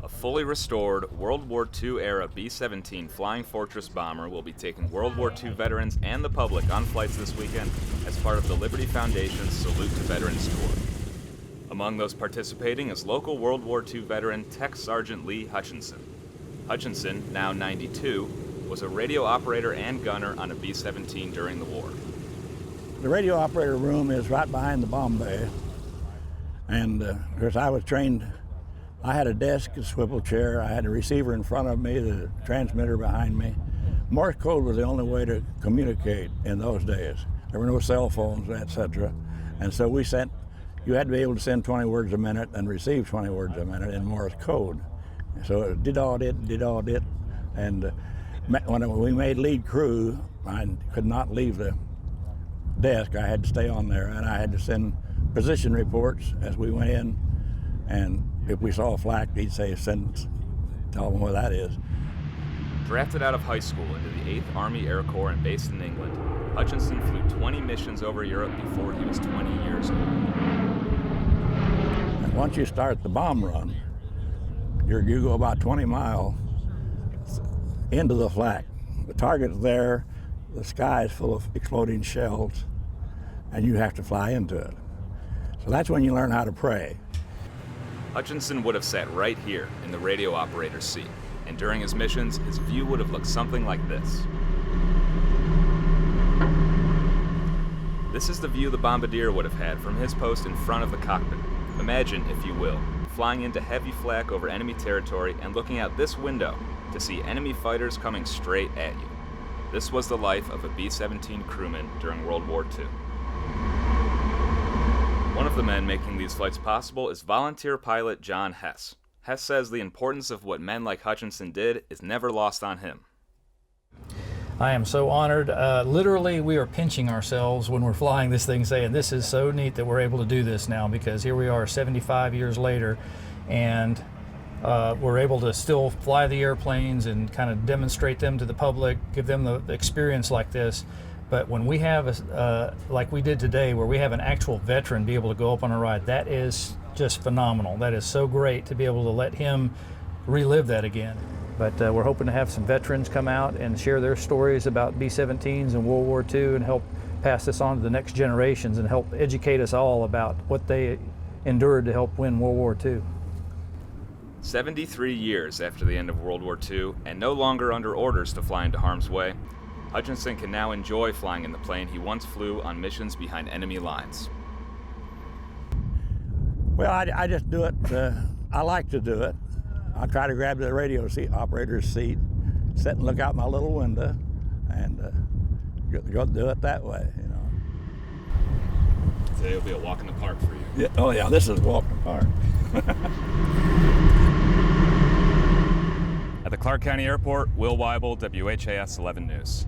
A fully restored World War II-era B-17 Flying Fortress bomber will be taking World War II veterans and the public on flights this weekend as part of the Liberty Foundation's Salute to Veterans Tour. Among those participating is local World War II veteran Tech Sergeant Lee Hutchinson. Hutchinson, now 92, was a radio operator and gunner on a B-17 during the war. The radio operator room is right behind the bomb bay. And of course I was trained, I had a desk, a swivel chair, I had a receiver in front of me, the transmitter behind me. Morse code was the only way to communicate in those days. There were no cell phones, etc. And so you had to be able to send 20 words a minute and receive 20 words a minute in Morse code. So it did all it. And when we made lead crew, I could not leave the desk. I had to stay on there, and I had to send position reports as we went in. And if we saw a flak, he'd say, tell them where that is. Drafted out of high school into the 8th Army Air Corps and based in England, Hutchinson flew 20 missions over Europe before he was 20 years old. And once you start the bomb run, you go about 20 miles into the flak. The target's there, the sky is full of exploding shells, and you have to fly into it. So that's when you learn how to pray. Hutchinson would have sat right here in the radio operator's seat, and during his missions, his view would have looked something like this. This is the view the bombardier would have had from his post in front of the cockpit. Imagine, if you will, flying into heavy flak over enemy territory and looking out this window to see enemy fighters coming straight at you. This was the life of a B-17 crewman during World War II. One of the men making these flights possible is volunteer pilot John Hess. Hess says the importance of what men like Hutchinson did is never lost on him. I am so honored. Literally, we are pinching ourselves when we're flying this thing, saying this is so neat that we're able to do this now, because here we are 75 years later, and we're able to still fly the airplanes and kind of demonstrate them to the public, give them the experience like this. But when we have, like we did today, where we have an actual veteran be able to go up on a ride, that is just phenomenal. That is so great to be able to let him relive that again. But we're hoping to have some veterans come out and share their stories about B-17s and World War II and help pass this on to the next generations and help educate us all about what they endured to help win World War II. 73 years after the end of World War II, and no longer under orders to fly into harm's way, Hutchinson can now enjoy flying in the plane he once flew on missions behind enemy lines. Well, I just do it. I like to do it. I try to grab the radio operator's seat, sit and look out my little window, and go do it that way, you know. Today will be a walk in the park for you. Yeah, oh yeah, this is a walk in the park. At the Clark County Airport, Will Weible, WHAS 11 News.